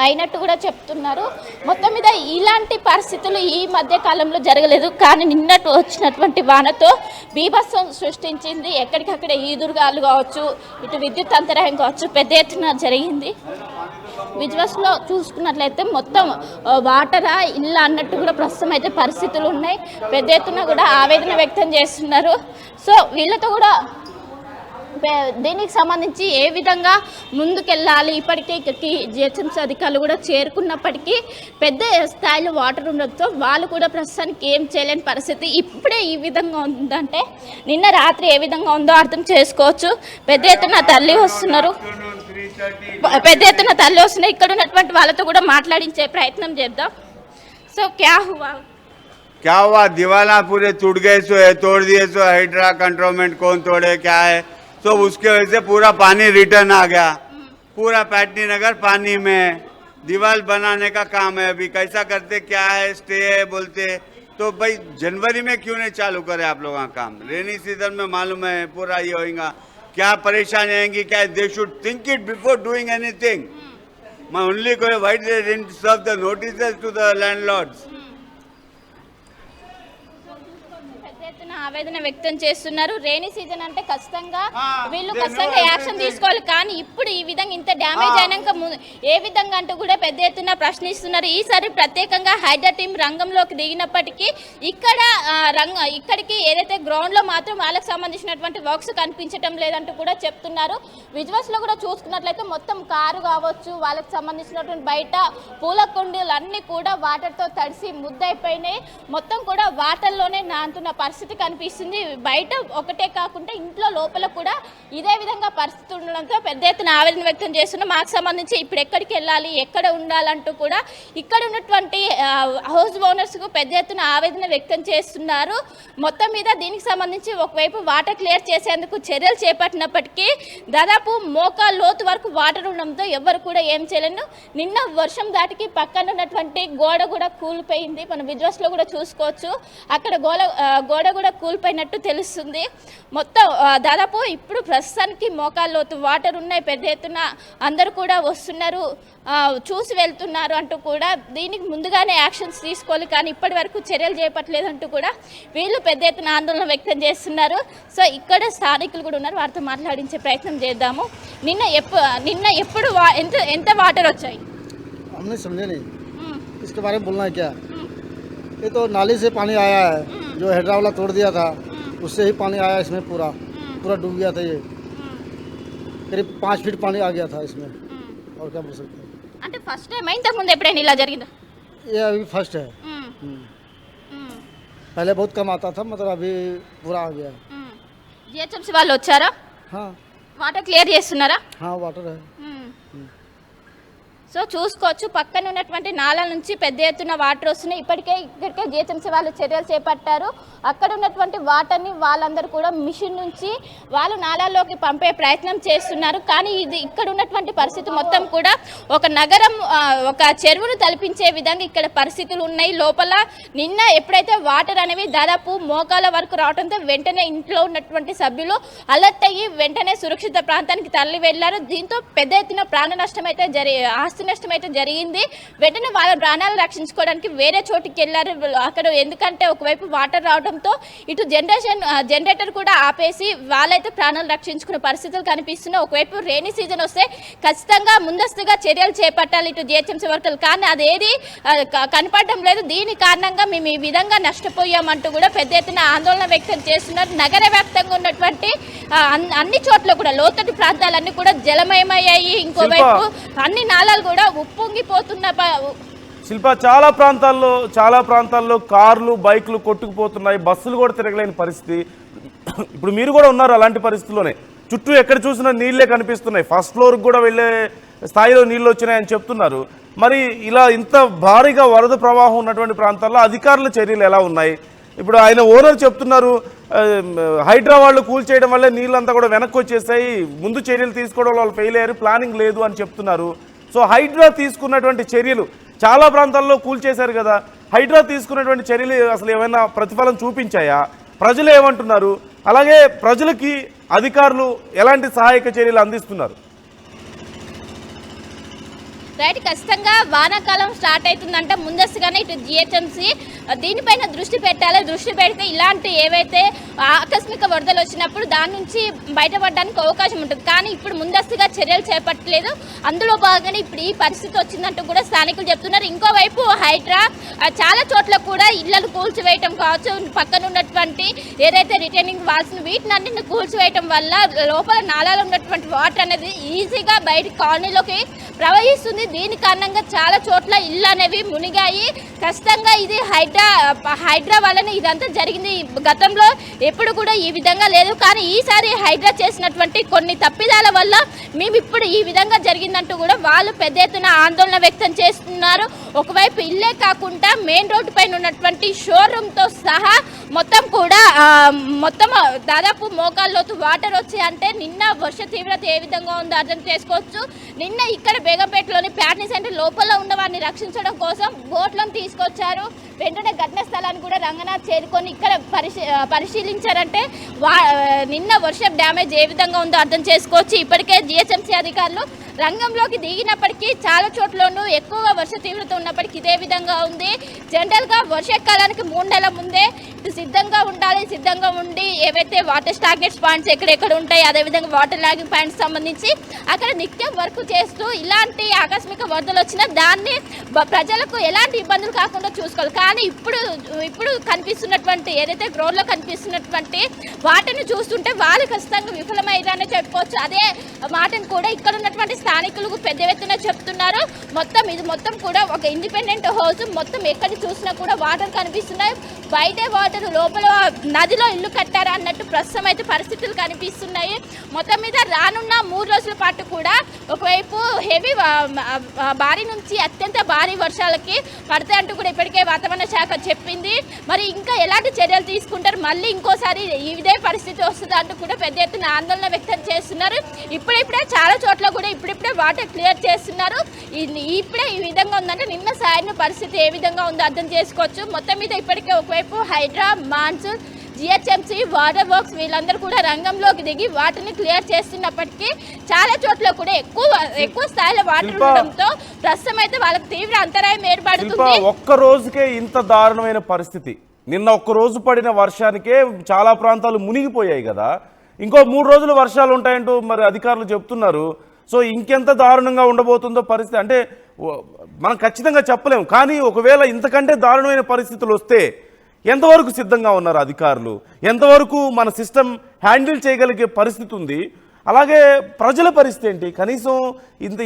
అయినట్టు కూడా చెప్తున్నారు. మొత్తం మీద ఇలాంటి పరిస్థితులు ఈ మధ్య కాలంలో జరగలేదు, కానీ నిన్నట్టు వచ్చినటువంటి వానతో బీభత్సం సృష్టించింది. ఎక్కడికక్కడ ఈదురుగాలు కావచ్చు, ఇటు విద్యుత్ అంతరాయం కావచ్చు పెద్ద ఎత్తున జరిగింది. విజువల్స్లో చూసుకున్నట్లయితే మొత్తం వాటరా ఇల్లు అన్నట్టు కూడా ప్రస్తుతం అయితే పరిస్థితులు ఉన్నాయి. పెద్ద ఎత్తున కూడా ఆవేదన వ్యక్తం చేస్తున్నారు. సో వీళ్ళతో కూడా దీనికి సంబంధించి ఏ విధంగా ముందుకెళ్ళాలి, ఇప్పటికే ఇక్కడికి జిహెచ్ఎంసీ అధికారులు కూడా చేరుకున్నప్పటికీ పెద్ద స్థాయిలో వాటర్ ఉండడంతో వాళ్ళు కూడా ప్రస్తుతానికి ఏం చేయలేని పరిస్థితి. ఇప్పుడే ఈ విధంగా ఉందంటే నిన్న రాత్రి ఏ విధంగా ఉందో అర్థం చేసుకోవచ్చు. పెద్ద ఎత్తున తల్లి వస్తున్నారు. ఇక్కడ ఉన్నటువంటి వాళ్ళతో కూడా మాట్లాడించే ప్రయత్నం చేద్దాం. సో क्या
हुआ दीवाला पूरे टूट गए, सो तोड़ दिए, सो हाइड्रा कंट्रोलमेंट कौन तोड़े क्या है, तो उसके वजह से पूरा पानी रिटर्न आ गया. पूरा पैटनी नगर पानी में. दीवार बनाने का काम है, अभी कैसा करते क्या है, स्टे है बोलते, तो भाई जनवरी में क्यों नहीं चालू करे आप लोगों का काम. रेनी सीजन में मालूम है पूरा ये होगा, क्या परेशानी आएंगी, क्या they should think it before doing anything. मैं only why they didn't serve the notices to the landlords.
ఆవేదన వ్యక్తం చేస్తున్నారు. రైనీ సీజన్ అంటే ఖచ్చితంగా వీళ్ళు యాక్షన్ తీసుకోవాలి, కానీ ఇప్పుడు ఈ విధంగా ఇంత డ్యామేజ్ అయినాక ఏ విధంగా అంటూ కూడా పెద్ద ఎత్తున ప్రశ్నిస్తున్నారు. ఈసారి ప్రత్యేకంగా హైడ్రా టీం రంగంలోకి దిగినప్పటికీ ఇక్కడికి ఏదైతే గ్రౌండ్ లో మాత్రం వాళ్ళకి సంబంధించినటువంటి వర్క్స్ కనిపించడం లేదంటూ కూడా చెప్తున్నారు. విజువల్స్ లో కూడా చూసుకున్నట్లయితే మొత్తం కారు కావచ్చు, వాళ్ళకి సంబంధించినటువంటి బయట పూల కుండీలు అన్ని కూడా వాటర్ తో తడిసి ముద్దయిపోయినాయి. మొత్తం కూడా వాటర్ లోనే నాంతున్న పరిస్థితి కనిపిస్తుంది. బయట ఒకటే కాకుండా ఇంట్లో లోపల కూడా ఇదే విధంగా పరిస్థితి ఉండడంతో పెద్ద ఎత్తున ఆవేదన వ్యక్తం చేస్తున్నా. మాకు సంబంధించి ఇప్పుడు ఎక్కడికి వెళ్ళాలి, ఎక్కడ ఉండాలంటూ కూడా ఇక్కడ ఉన్నటువంటి హౌస్ ఓనర్స్ కు పెద్ద ఎత్తున ఆవేదన వ్యక్తం చేస్తున్నారు. మొత్తం మీద దీనికి సంబంధించి ఒకవైపు వాటర్ క్లియర్ చేసేందుకు చర్యలు చేపట్టినప్పటికీ దాదాపు మోకాళ్ళ లోతు వరకు వాటర్ ఉండడంతో ఎవరు కూడా ఏం చేయలేను. నిన్న వర్షం దాటికి పక్కన ఉన్నటువంటి గోడ కూడా కూలిపోయింది. మన విజువల్స్ లో కూడా చూసుకోవచ్చు. అక్కడ గోడ కూడా కూలిపోయినట్టు తెలుస్తుంది. మొత్తం దాదాపు ఇప్పుడు ప్రస్తుతానికి మోకాళ్ళ లోతు వాటర్ ఉన్నాయి. పెద్ద ఎత్తున అందరూ కూడా వస్తున్నారు, చూసి వెళ్తున్నారు అంటూ కూడా దీనికి ముందుగానే యాక్షన్స్ తీసుకోవాలి, కానీ ఇప్పటి వరకు చర్యలు చేపట్టలేదంటూ కూడా వీళ్ళు పెద్ద ఎత్తున ఆందోళన వ్యక్తం చేస్తున్నారు. సో ఇక్కడ స్థానికులు కూడా ఉన్నారు, వారితో మాట్లాడించే ప్రయత్నం చేద్దాము. నిన్న ఎప్పుడు ఎంత వాటర్ వచ్చాయి?
हमने समझे नहीं, इसके बारे में बोलना है क्या? ये तो नाली से पानी आया है, जो हेड्रा वाला तोड़ दिया था उससे ही पानी आया इसमें, पूरा डूब गया था. ये करीब 5 फीट पानी आ गया था इसमें, और क्या बोल सकते हैं.
అంటే ఫస్ట్ టైం ఇంతకు ముందు ఎప్పుడైనా ఇలా జరిగిందా?
ये अभी फर्स्ट है. पहले बहुत कम आता था, मतलब अभी पूरा आ गया.
జిహెచ్ఎంసీ వాళ్ళు వచ్చారా?
हाँ
వాటర్ క్లియర్ చేస్తున్నారా?
हाँ वाटर है.
సో చూసుకోవచ్చు, పక్కన ఉన్నటువంటి నాళాల నుంచి పెద్ద ఎత్తున వాటర్ వస్తున్నాయి. ఇక్కడికే జిహెచ్ఎంసీ వాళ్ళు చర్యలు చేపట్టారు. అక్కడ ఉన్నటువంటి వాటర్ని వాళ్ళందరూ కూడా మిషన్ నుంచి వాళ్ళు నాళాల్లోకి పంపే ప్రయత్నం చేస్తున్నారు. కానీ ఇది ఇక్కడ ఉన్నటువంటి పరిస్థితి మొత్తం కూడా ఒక నగరం, ఒక చెరువును తలపించే విధంగా ఇక్కడ పరిస్థితులు ఉన్నాయి. లోపల నిన్న ఎప్పుడైతే వాటర్ అనేవి దాదాపు మోకాల వరకు రావడంతో వెంటనే ఇంట్లో ఉన్నటువంటి సభ్యులు అలర్ట్ అయ్యి వెంటనే సురక్షిత ప్రాంతానికి తరలి వెళ్లారు. దీంతో పెద్ద ఎత్తున ప్రాణ నష్టం అయితే ఆస్తి నష్టం అయితే జరిగింది. వెంటనే వాళ్ళ ప్రాణాలు రక్షించుకోవడానికి వేరే చోటికి వెళ్ళారు అక్కడ. ఎందుకంటే ఒకవైపు వాటర్ రావడంతో ఇటు జనరేటర్ కూడా ఆపేసి వాళ్ళైతే ప్రాణాలు రక్షించుకునే పరిస్థితులు కనిపిస్తున్నాయి. ఒకవైపు రైనీ సీజన్ వస్తే ఖచ్చితంగా ముందస్తుగా చర్యలు చేపట్టాలి ఇటు జిహెచ్ఎంసీ వర్కర్లు, కానీ అదేది కనపడడం లేదు. దీని కారణంగా మేము ఈ విధంగా నష్టపోయామంటూ కూడా పెద్ద ఎత్తున ఆందోళన వ్యక్తం చేస్తున్నారు. నగర వ్యాప్తంగా ఉన్నటువంటి అన్ని చోట్ల కూడా లోతట్టు ప్రాంతాలన్నీ కూడా జలమయమయ్యాయి. ఇంకోవైపు అన్ని నాళాలు కూడా ఉప్పొంగిపోతున్న
శిల్ప చాలా ప్రాంతాల్లో కార్లు బైకులు కొట్టుకుపోతున్నాయి, బస్సులు కూడా తిరగలేని పరిస్థితి. ఇప్పుడు మీరు కూడా ఉన్నారు అలాంటి పరిస్థితుల్లోనే. చుట్టూ ఎక్కడ చూసినా నీళ్లే కనిపిస్తున్నాయి. ఫస్ట్ ఫ్లోర్కి కూడా వెళ్ళే స్థాయిలో నీళ్ళు వచ్చినాయని చెప్తున్నారు. మరి ఇలా ఇంత భారీగా వరద ప్రవాహం ఉన్నటువంటి ప్రాంతాల్లో అధికారుల చర్యలు ఎలా ఉన్నాయి? ఇప్పుడు ఆయన ఓనర్ చెప్తున్నారు హైడ్రా వాళ్ళు కూల్చేయడం వల్లే నీళ్ళంతా కూడా వెనక్కి వచ్చేసాయి, ముందు చర్యలు తీసుకోవడం వాళ్ళు ఫెయిల్ అయ్యారు, ప్లానింగ్ లేదు అని చెప్తున్నారు. సో హైడ్రా తీసుకున్నటువంటి చర్యలు చాలా ప్రాంతాల్లో కూల్చేశారు కదా, హైడ్రా తీసుకున్నటువంటి చర్యలు అసలు ఏమైనా ప్రతిఫలం చూపించాయా? ప్రజలు ఏమంటున్నారు? అలాగే ప్రజలకి అధికారులు ఎలాంటి సహాయక చర్యలు అందిస్తున్నారు?
రైట్, ఖచ్చితంగా వానాకాలం స్టార్ట్ అవుతుందంటే ముందస్తుగానే ఇటు జిహెచ్ఎంసీ దీనిపైన దృష్టి పెట్టాలి. దృష్టి పెడితే ఇలాంటి ఏవైతే ఆకస్మిక వరదలు వచ్చినప్పుడు దాని నుంచి బయటపడడానికి అవకాశం ఉంటుంది. కానీ ఇప్పుడు ముందస్తుగా చర్యలు చేపట్టలేదు. అందులో భాగంగానే ఇప్పుడు ఈ పరిస్థితి వచ్చిందంటూ కూడా స్థానికులు చెప్తున్నారు. ఇంకోవైపు హైడ్రా చాలా చోట్ల కూడా ఇళ్లను కూల్చివేయటం కావచ్చు, పక్కన ఉన్నటువంటి ఏదైతే రిటైనింగ్ వాల్స్ వీటినన్నింటిని కూల్చివేయటం వల్ల లోపల నాలాలో ఉన్నటువంటి వాటర్ అనేది ఈజీగా బయట కాలనీలోకి ప్రవహిస్తుంది. దీని కారణంగా చాలా చోట్ల ఇళ్ళు అనేవి మునిగాయి. ఖచ్చితంగా ఇది హైడ్రా వల్లనే ఇదంతా జరిగింది. గతంలో ఎప్పుడు కూడా ఈ విధంగా లేదు. కానీ ఈసారి హైడ్రా చేసినటువంటి కొన్ని తప్పిదాల వల్ల మేము ఇప్పుడు ఈ విధంగా జరిగిందంటూ కూడా వాళ్ళు పెద్ద ఎత్తున ఆందోళన వ్యక్తం చేస్తున్నారు. ఒకవైపు ఇల్లే కాకుండా మెయిన్ రోడ్డు పైన ఉన్నటువంటి షోరూమ్తో సహా మొత్తం కూడా మొత్తం దాదాపు మోకాల్లోతు వాటర్ వచ్చి అంటే నిన్న వర్ష తీవ్రత ఏ విధంగా ఉందో అర్థం చేసుకోవచ్చు. నిన్న ఇక్కడ బేగంపేటలోని ప్యాట్నీ సెంటర్ లోపల ఉన్న వారిని రక్షించడం కోసం బోట్లను తీసుకొచ్చారు. వెంటనే ఘటనా స్థలాన్ని కూడా రంగనాథ్ చేరుకొని ఇక్కడ పరిశీలించారంటే నిన్న వర్షం డ్యామేజ్ ఏ విధంగా ఉందో అర్థం చేసుకోవచ్చు. ఇప్పటికే జిహెచ్ఎంసీ అధికారులు రంగంలోకి దిగినప్పటికీ చాలా చోట్లను ఎక్కువ వర్ష తీవ్రత ఉన్నప్పటికీ ఇదే విధంగా ఉంది. జనరల్గా వర్షాకాలానికి 3 నెలల ముందే సిద్ధంగా ఉండాలి. సిద్ధంగా ఉండి ఏవైతే వాటర్ స్టాగ్నెట్స్ పాయింట్స్ ఎక్కడెక్కడ ఉంటాయి, అదేవిధంగా వాటర్ లాగింగ్ పాయింట్స్ సంబంధించి అక్కడ నిత్యం వర్క్ చేస్తూ ఇలాంటి ఆకస్మిక వరదలు వచ్చినా దాన్ని ప్రజలకు ఎలాంటి ఇబ్బందులు కాకుండా చూసుకోవాలి. కానీ ఇప్పుడు కనిపిస్తున్నటువంటి ఏదైతే గ్రౌండ్లో కనిపిస్తున్నటువంటి వాటిని చూస్తుంటే వాళ్ళు ఖచ్చితంగా విఫలమయ్యారని చెప్పుకోవచ్చు. అదే మాటను కూడా ఇక్కడ ఉన్నటువంటి స్థానికులు పెద్ద ఎత్తున చెప్తున్నారు. ఇది మొత్తం కూడా ఒక ఇండిపెండెంట్ హౌస్, మొత్తం ఎక్కడ చూసినా కూడా వాటర్ కనిపిస్తున్నాయి. బయటే వాటర్, లోపల నదిలో ఇల్లు కట్టారా అన్నట్టు ప్రస్తుతం అయితే పరిస్థితులు కనిపిస్తున్నాయి. మొత్తం మీద రానున్న 3 రోజుల పాటు కూడా ఒకవైపు హెవీ భారీ నుంచి అత్యంత భారీ వర్షాలకి పడతాయంటూ కూడా ఇప్పటికే వాతావరణ శాఖ చెప్పింది. మరి ఇంకా ఎలాంటి చర్యలు తీసుకుంటారు, మళ్ళీ ఇంకోసారి ఇదే పరిస్థితి వస్తుంది అంటూ కూడా పెద్ద ఎత్తున ఆందోళన వ్యక్తం చేస్తున్నారు. ఇప్పుడే చాలా చోట్ల కూడా ఇప్పుడిప్పుడే వాటర్ క్లియర్ చేస్తున్నారు. ఇప్పుడే ఈ విధంగా ఉందంటే నిన్న సాయంత్రం పరిస్థితి ఏ విధంగా ఉందో అర్థం చేసుకోవచ్చు. మొత్తం మీద ఇప్పటికే ఒకవైపు HYDRAA, monsoon, GHMC, water works వీళ్ళందరూ కూడా రంగంలోకి దిగి వాటిని క్లియర్ చేస్తున్నప్పటికీ చాలా చోట్ల కూడా ఎక్కువ స్థాయిలో వాటర్ ఉండడంతో ప్రస్తుతం అయితే వాళ్ళకి తీవ్ర అంతరాయం ఏర్పడుతుంది.
ఒక్క రోజుకే ఇంత దారుణమైన పరిస్థితి, నిన్న ఒక్క రోజు పడిన వర్షానికే చాలా ప్రాంతాలు మునిగిపోయాయి కదా. ఇంకో 3 రోజులు వర్షాలు ఉంటాయంటూ మరి అధికారులు చెప్తున్నారు. సో ఇంకెంత దారుణంగా ఉండబోతుందో పరిస్థితి అంటే మనం ఖచ్చితంగా చెప్పలేము. కానీ ఒకవేళ ఇంతకంటే దారుణమైన పరిస్థితులు వస్తే ఎంతవరకు సిద్ధంగా ఉన్నారు అధికారులు? ఎంతవరకు మన సిస్టమ్ హ్యాండిల్ చేయగలిగే పరిస్థితి ఉంది? అలాగే ప్రజల పరిస్థితి ఏంటి? కనీసం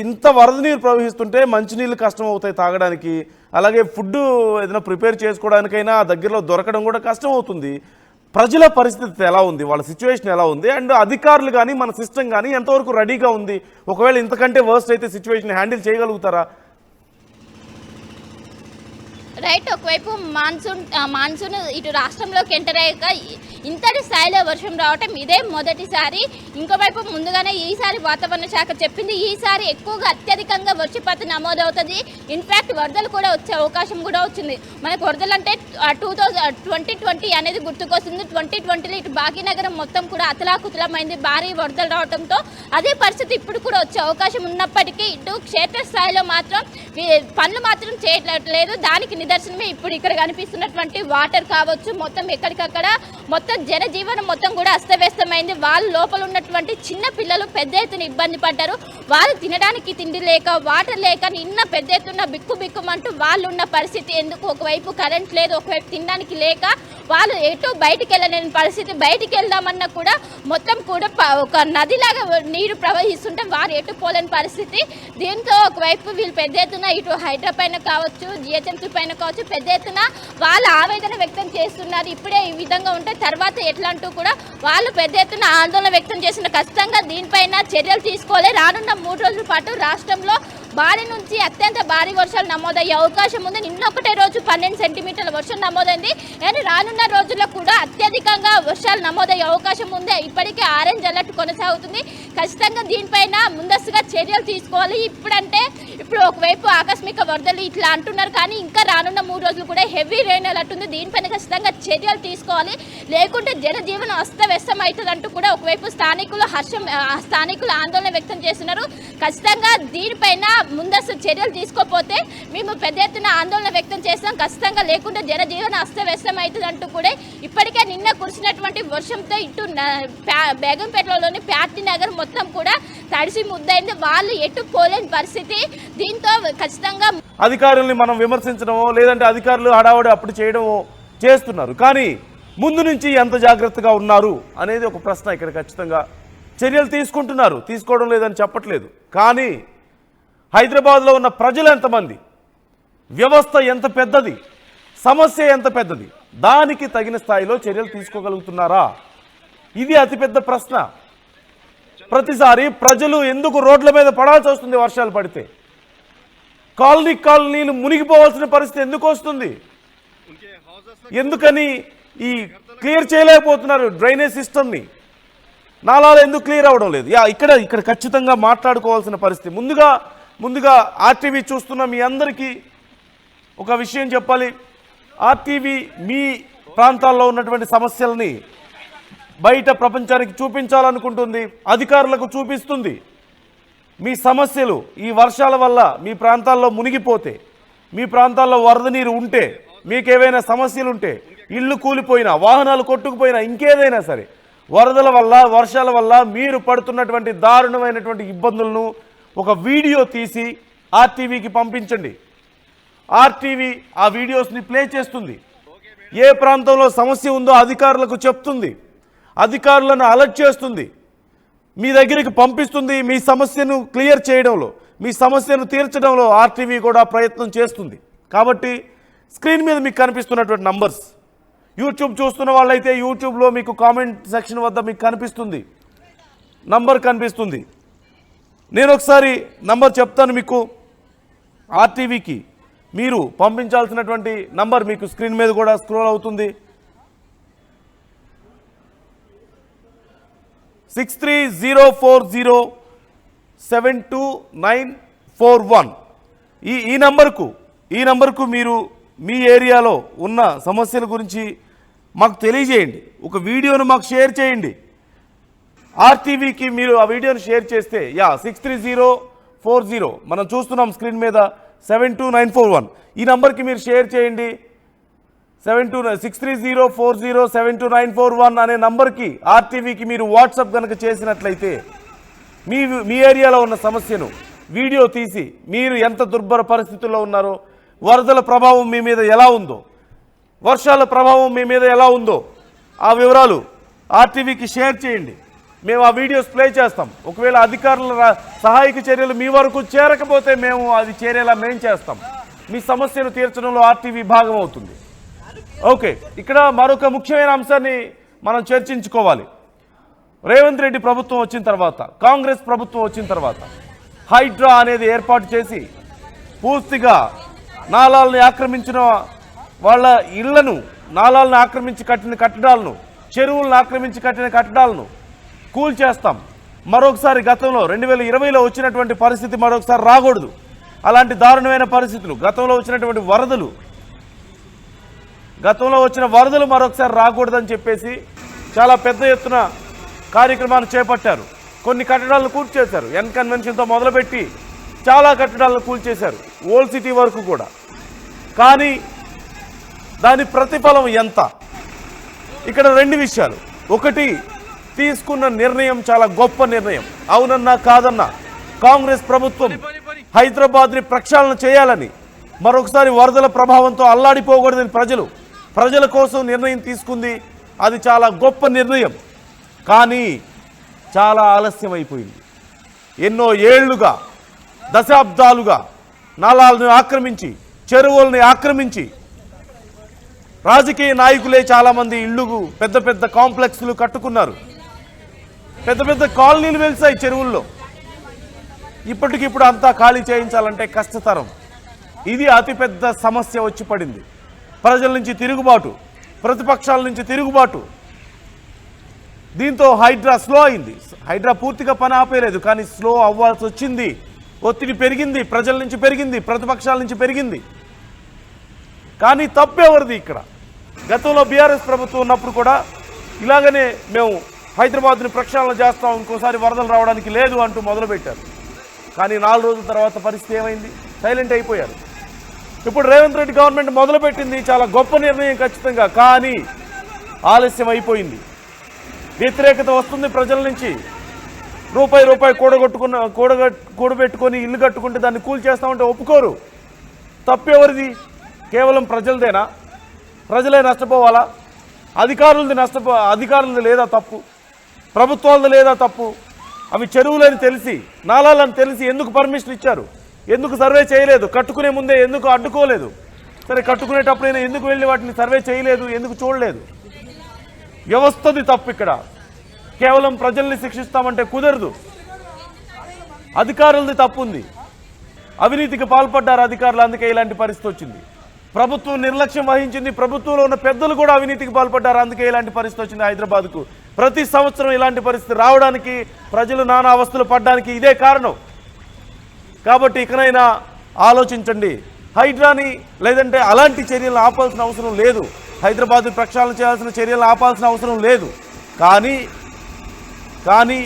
ఇంత వరద నీరు ప్రవహిస్తుంటే మంచినీళ్ళు కష్టం అవుతాయి తాగడానికి, అలాగే ఫుడ్ ఏదైనా ప్రిపేర్ చేసుకోవడానికైనా దగ్గరలో దొరకడం కూడా కష్టం అవుతుంది. ప్రజల పరిస్థితి ఎలా ఉంది, వాళ్ళ సిచ్యువేషన్ ఎలా ఉంది, అండ్ అధికారులు కానీ మన సిస్టమ్ కానీ ఎంతవరకు రెడీగా ఉంది? ఒకవేళ ఇంతకంటే వర్స్ట్ అయితే సిచ్యువేషన్ హ్యాండిల్ చేయగలుగుతారా?
రైట్, ఒకవైపు మాన్సూన్ ఇటు రాష్ట్రంలోకి ఎంటర్ అయ్యాక ఇంతటి స్థాయిలో వర్షం రావటం ఇదే మొదటిసారి. ఇంకోవైపు ముందుగానే ఈసారి వాతావరణ శాఖ చెప్పింది ఈసారి ఎక్కువగా అత్యధికంగా వర్షపాతం నమోదవుతుంది. ఇన్ఫ్యాక్ట్ వరదలు కూడా వచ్చే అవకాశం కూడా వచ్చింది. మనకు వరదలు అంటే 2020 అనేది గుర్తుకొస్తుంది. 2020లో ఇటు భాగ్యనగరం మొత్తం కూడా అతలాకుతలమైంది భారీ వరదలు రావడంతో. అదే పరిస్థితి ఇప్పుడు కూడా వచ్చే అవకాశం ఉన్నప్పటికీ ఇటు క్షేత్రస్థాయిలో మాత్రం పనులు మాత్రం చేయట్లేదు. దానికి నిదర్శనమే ఇప్పుడు ఇక్కడ కనిపిస్తున్నటువంటి వాటర్ కావచ్చు. మొత్తం ఎక్కడికక్కడ మొత్తం జనజీవనం మొత్తం కూడా అస్తవ్యస్తమైంది. వాళ్ళు లోపల ఉన్నటువంటి చిన్న పిల్లలు పెద్ద ఎత్తున ఇబ్బంది పడ్డారు. వాళ్ళు తినడానికి తిండి లేక, వాటర్ లేక నిన్న పెద్ద ఎత్తున బిక్కుమంటూ వాళ్ళు ఉన్న పరిస్థితి. ఎందుకు ఒకవైపు కరెంట్ లేదు, ఒకవైపు తినడానికి లేక వాళ్ళు ఎటు బయటికి వెళ్ళలేని పరిస్థితి. బయటికి వెళ్దామన్నా కూడా మొత్తం కూడా ఒక నదిలాగా నీరు ప్రవహిస్తుంటే వారు ఎటు పోలేని పరిస్థితి. దీంతో ఒకవైపు వీళ్ళు పెద్ద ఎత్తున ఇటు హైదరాబాద్ పైన కావచ్చు, జిహెచ్ఎంసీ పైన కావచ్చు పెద్ద ఎత్తున వాళ్ళు ఆవేదన వ్యక్తం చేస్తున్నారు. ఇప్పుడే ఈ విధంగా ఉంటే తర్వాత ఎట్లా అంటూ కూడా వాళ్ళు పెద్ద ఎత్తున ఆందోళన వ్యక్తం చేసిన. ఖచ్చితంగా దీనిపైన చర్యలు తీసుకోవాలి. రానున్న 3 రోజుల పాటు రాష్ట్రంలో భారీ నుంచి అత్యంత భారీ వర్షాలు నమోదయ్యే అవకాశం ఉంది. నిన్న ఒకటే రోజు 12 సెంటీమీటర్ల వర్షం నమోదైంది. కానీ రానున్న రోజుల్లో కూడా అత్యధికంగా వర్షాలు నమోదయ్యే అవకాశం ఉంది. ఇప్పటికే ఆరెంజ్ అలర్ట్ కొనసాగుతుంది. ఖచ్చితంగా దీనిపైన ముందస్తుగా చర్యలు తీసుకోవాలి. ఇప్పుడు ఒకవైపు ఆకస్మిక వరదలు ఇట్లా అంటున్నారు, కానీ ఇంకా రానున్న 3 రోజులు కూడా హెవీ రెయిన్ అలర్ట్ ఉంది. దీనిపైన ఖచ్చితంగా చర్యలు తీసుకోవాలి. లేకుంటే జనజీవనం అస్తవ్యస్తం అవుతుంది అంటూ కూడా ఒకవైపు స్థానికులు ఆందోళన వ్యక్తం చేస్తున్నారు. ఖచ్చితంగా దీనిపైన ముందస్తు చర్యలు తీసుకోకపోతే మేము పెద్ద ఎత్తున ఆందోళన వ్యక్తం చేస్తాం ఖచ్చితంగా. లేకుంటే జనజీవనం అస్తవ్యస్తం అవుతుంది అంటూ కూడా ఇప్పటికే నిన్న కురిసినటువంటి వర్షంతో ఇటు బేగంపేటలోని ప్యాటి నగర్ మొత్తం కూడా తడిసి ముద్దైంది. వాళ్ళు ఎటు పోలేని పరిస్థితి. దీంతో ఖచ్చితంగా
అధికారుల్ని మనం విమర్శించడమో లేదంటే అధికారులు హడావుడి అప్పుడు చేయడమో చేస్తున్నారు, కానీ ముందు నుంచి ఎంత జాగ్రత్తగా ఉన్నారు అనేది ఒక ప్రశ్న. ఇక్కడ ఖచ్చితంగా చర్యలు తీసుకుంటున్నారు, తీసుకోవడం లేదని చెప్పట్లేదు. కానీ హైదరాబాద్లో ఉన్న ప్రజలు ఎంతమంది, వ్యవస్థ ఎంత పెద్దది, సమస్య ఎంత పెద్దది, దానికి తగిన స్థాయిలో చర్యలు తీసుకోగలుగుతున్నారా? ఇది అతిపెద్ద ప్రశ్న. ప్రతిసారి ప్రజలు ఎందుకు రోడ్ల మీద పడాల్సి వస్తుంది? వర్షాలు పడితే కాలనీలు మునిగిపోవాల్సిన పరిస్థితి ఎందుకు వస్తుంది? ఎందుకని ఈ క్లియర్ చేయలేకపోతున్నారు డ్రైనేజ్ సిస్టమ్ని? నాలాలు ఎందుకు క్లియర్ అవ్వడం లేదు? ఇక్కడ ఖచ్చితంగా మాట్లాడుకోవాల్సిన పరిస్థితి. ముందుగా ఆర్టీవీ చూస్తున్న మీ అందరికీ ఒక విషయం చెప్పాలి. ఆర్టీవీ మీ ప్రాంతాల్లో ఉన్నటువంటి సమస్యల్ని బయట ప్రపంచానికి చూపించాలనుకుంటుంది, అధికారులకు చూపిస్తుంది. మీ సమస్యలు ఈ వర్షాల వల్ల మీ ప్రాంతాల్లో మునిగిపోతే, మీ ప్రాంతాల్లో వరద నీరు ఉంటే, మీకేవైనా సమస్యలు ఉంటే, ఇళ్ళు కూలిపోయినా, వాహనాలు కొట్టుకుపోయినా, ఇంకేదైనా సరే వరదల వల్ల వర్షాల వల్ల మీరు పడుతున్నటువంటి దారుణమైనటువంటి ఇబ్బందులను ఒక వీడియో తీసి ఆర్టీవీకి పంపించండి. ఆర్టీవీ ఆ వీడియోస్ని ప్లే చేస్తుంది. ఏ ప్రాంతంలో సమస్య ఉందో అధికారులకు చెప్తుంది, అధికారులను అలర్ట్ చేస్తుంది, మీ దగ్గరికి పంపిస్తుంది. మీ సమస్యను క్లియర్ చేయడంలో, మీ సమస్యను తీర్చడంలో ఆర్టీవీ కూడా ప్రయత్నం చేస్తుంది. కాబట్టి స్క్రీన్ మీద మీకు కనిపిస్తున్నటువంటి నంబర్స్, యూట్యూబ్ చూస్తున్న వాళ్ళైతే యూట్యూబ్లో మీకు కామెంట్ సెక్షన్ వద్ద మీకు కనిపిస్తుంది, నంబర్ కనిపిస్తుంది. నేను ఒకసారి నంబర్ చెప్తాను మీకు. ఆర్టీవీకి మీరు పంపించాల్సినటువంటి నంబర్ మీకు స్క్రీన్ మీద కూడా స్క్రోల్ అవుతుంది. 6304072941. ఈ నంబర్కు మీరు మీ ఏరియాలో ఉన్న సమస్యల గురించి మాకు తెలియజేయండి. ఒక వీడియోను మాకు షేర్ చేయండి. ఆర్టీవీకి మీరు ఆ వీడియోను షేర్ చేస్తే 63040 మనం చూస్తున్నాం స్క్రీన్ మీద 72941. ఈ నంబర్కి మీరు షేర్ చేయండి. 630407291 అనే నంబర్కి ఆర్టీవీకి మీరు వాట్సాప్ కనుక చేసినట్లయితే మీ ఏరియాలో ఉన్న సమస్యను వీడియో తీసి, మీరు ఎంత దుర్భర పరిస్థితుల్లో ఉన్నారో, వరదల ప్రభావం మీ మీద ఎలా ఉందో, వర్షాల ప్రభావం మీ మీద ఎలా ఉందో ఆ వివరాలు ఆర్టీవీకి షేర్ చేయండి. మేము ఆ వీడియోస్ ప్లే చేస్తాం. ఒకవేళ అధికారుల సహాయక చర్యలు మీ వరకు చేరకపోతే మేము అది చేరేలా మేము చేస్తాం. మీ సమస్యను తీర్చడంలో ఆర్టీవీ భాగం అవుతుంది. ఓకే, ఇక్కడ మరొక ముఖ్యమైన అంశాన్ని మనం చర్చించుకోవాలి. రేవంత్ రెడ్డి ప్రభుత్వం వచ్చిన తర్వాత, కాంగ్రెస్ ప్రభుత్వం వచ్చిన తర్వాత హైడ్రా అనేది ఏర్పాటు చేసి పూర్తిగా నాలాలను ఆక్రమించిన వాళ్ళ ఇళ్లను, నాలాలను ఆక్రమించి కట్టిన కట్టడాలను, చెరువులను ఆక్రమించి కట్టిన కట్టడాలను కూల్చేస్తాం. మరొకసారి గతంలో 2020లో వచ్చినటువంటి పరిస్థితి మరొకసారి రాకూడదు. అలాంటి దారుణమైన పరిస్థితులు, గతంలో వచ్చినటువంటి వరదలు మరొకసారి రాకూడదని చెప్పేసి చాలా పెద్ద ఎత్తున కార్యక్రమాన్ని చేపట్టారు. కొన్ని కట్టడాలను కూల్చేశారు. ఎన్ కన్వెన్షన్తో మొదలుపెట్టి చాలా కట్టడాలను కూల్చేశారు, ఓల్డ్ సిటీ వరకు కూడా. కానీ దాని ప్రతిఫలం ఎంత? ఇక్కడ 2 విషయాలు. ఒకటి, తీసుకున్న నిర్ణయం చాలా గొప్ప నిర్ణయం. అవునన్నా కాదన్నా కాంగ్రెస్ ప్రభుత్వం హైదరాబాద్ని ప్రక్షాళన చేయాలని, మరొకసారి వరదల ప్రభావంతో అల్లాడిపోకూడదని ప్రజలు ప్రజల కోసం నిర్ణయం తీసుకుంది. అది చాలా గొప్ప నిర్ణయం. కానీ చాలా ఆలస్యం అయిపోయింది. ఎన్నో ఏళ్లుగా, దశాబ్దాలుగా నాలాలను ఆక్రమించి, చెరువుల్ని ఆక్రమించి, రాజకీయ నాయకులే చాలామంది ఇళ్లకు పెద్ద పెద్ద కాంప్లెక్స్లు కట్టుకున్నారు. పెద్ద పెద్ద కాలనీలు వెలిసాయి చెరువుల్లో. ఇప్పటికిప్పుడు అంతా ఖాళీ చేయించాలంటే కష్టతరం. ఇది అతిపెద్ద సమస్య వచ్చి పడింది. ప్రజల నుంచి తిరుగుబాటు, ప్రతిపక్షాల నుంచి తిరుగుబాటు. దీంతో హైడ్రా స్లో అయింది. హైడ్రా పూర్తిగా పని ఆపేయలేదు, కానీ స్లో అవ్వాల్సి వచ్చింది. ఒత్తిడి పెరిగింది, ప్రజల నుంచి పెరిగింది, ప్రతిపక్షాల నుంచి పెరిగింది. కానీ తప్పెవరిది ఇక్కడ? గతంలో బీఆర్ఎస్ ప్రభుత్వం ఉన్నప్పుడు కూడా ఇలాగనే మేము హైదరాబాద్ని ప్రక్షాళన చేస్తాం, ఇంకోసారి వరదలు రావడానికి లేదు అంటూ మొదలుపెట్టారు. కానీ 4 రోజుల తర్వాత పరిస్థితి ఏమైంది? సైలెంట్ అయిపోయారు. ఇప్పుడు రేవంత్ రెడ్డి గవర్నమెంట్ మొదలుపెట్టింది చాలా గొప్ప నిర్ణయం ఖచ్చితంగా, కానీ ఆలస్యం అయిపోయింది. వ్యతిరేకత వస్తుంది ప్రజల నుంచి. రూపాయి కూడబెట్టుకొని ఇల్లు కట్టుకుంటే దాన్ని కూల్చేస్తామంటే ఒప్పుకోరు. తప్పెవరిది? కేవలం ప్రజలదేనా? ప్రజలే నష్టపోవాలా? అధికారులది లేదా తప్పు? ప్రభుత్వాలది లేదా తప్పు? అవి చెరువులని తెలిసి, నాలాలని తెలిసి ఎందుకు పర్మిషన్ ఇచ్చారు? ఎందుకు సర్వే చేయలేదు? కట్టుకునే ముందే ఎందుకు అడ్డుకోలేదు? సరే, కట్టుకునేటప్పుడైనా ఎందుకు వెళ్ళి వాటిని సర్వే చేయలేదు? ఎందుకు చూడలేదు? వ్యవస్థది తప్పు ఇక్కడ. కేవలం ప్రజల్ని శిక్షిస్తామంటే కుదరదు. అధికారులది తప్పు ఉంది. అవినీతికి పాల్పడ్డారు అధికారులు, అందుకే ఇలాంటి పరిస్థితి వచ్చింది. ప్రభుత్వం నిర్లక్ష్యం వహించింది. ప్రభుత్వంలో ఉన్న పెద్దలు కూడా అవినీతికి పాల్పడ్డారు, అందుకే ఇలాంటి పరిస్థితి వచ్చింది హైదరాబాద్కు. ప్రతి సంవత్సరం ఇలాంటి పరిస్థితి రావడానికి, ప్రజలు నానా అవస్థలు పడడానికి ఇదే కారణం. కాబట్టి ఇకనైనా ఆలోచించండి. హైడ్రాని లేదంటే అలాంటి చర్యలను ఆపాల్సిన అవసరం లేదు. హైదరాబాద్ ప్రక్షాళన చేయాల్సిన చర్యలను ఆపాల్సిన అవసరం లేదు. కానీ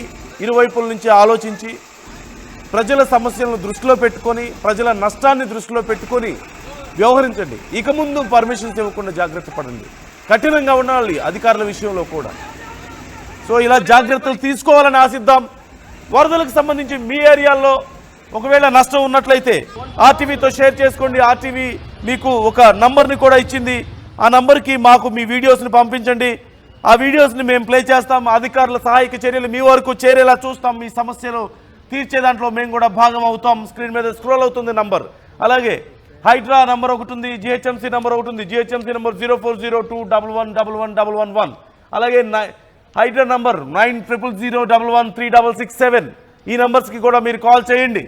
ఇరువైపుల నుంచి ఆలోచించి, ప్రజల సమస్యలను దృష్టిలో పెట్టుకొని, ప్రజల నష్టాన్ని దృష్టిలో పెట్టుకొని వ్యవహరించండి. ఇక ముందు పర్మిషన్స్ ఇవ్వకుండా జాగ్రత్త పడండి. కఠినంగా ఉండాలి అధికారుల విషయంలో కూడా. సో ఇలా జాగ్రత్తలు తీసుకోవాలని ఆశిద్దాం. వరదలకు సంబంధించి మీ ఏరియాల్లో ఒకవేళ నష్టం ఉన్నట్లయితే ఆర్టీవీతో షేర్ చేసుకోండి. ఆర్టీవీ మీకు ఒక నంబర్ని కూడా ఇచ్చింది. ఆ నంబర్కి మాకు మీ వీడియోస్ని పంపించండి. ఆ వీడియోస్ని మేము ప్లే చేస్తాం. అధికారుల సహాయక చర్యలు మీ వరకు చేరేలా చూస్తాం. మీ సమస్యలు తీర్చే దాంట్లో మేము కూడా భాగం అవుతాం. స్క్రీన్ మీద స్క్రోల్ అవుతుంది నంబర్. అలాగే హైడ్రా నంబర్ ఒకటి ఉంది, జిహెచ్ఎంసీ నంబర్ ఒకటి ఉంది. GHMC number 0402111111. అలాగే హైడ్రా నంబర్ 9000113667. ఈ నంబర్స్కి కూడా మీరు కాల్ చేయండి.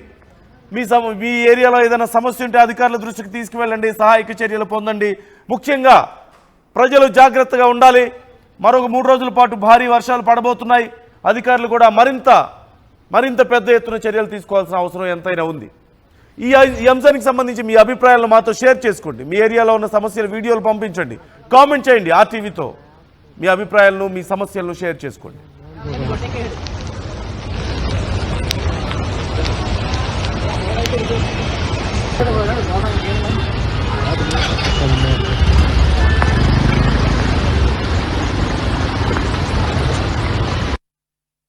మీ ఏరియాలో ఏదైనా సమస్య ఉంటే అధికారుల దృష్టికి తీసుకువెళ్ళండి, సహాయక చర్యలు పొందండి. ముఖ్యంగా ప్రజలు జాగ్రత్తగా ఉండాలి. మరొక 3 రోజుల పాటు భారీ వర్షాలు పడబోతున్నాయి. అధికారులు కూడా మరింత పెద్ద ఎత్తున చర్యలు తీసుకోవాల్సిన అవసరం ఎంతైనా ఉంది. ఈ అంశానికి సంబంధించి మీ అభిప్రాయాలను మాతో షేర్ చేసుకోండి. మీ ఏరియాలో ఉన్న సమస్యల వీడియోలు పంపించండి, కామెంట్ చేయండి. ఆర్టీవీతో మీ అభిప్రాయాలను, మీ సమస్యలను షేర్ చేసుకోండి.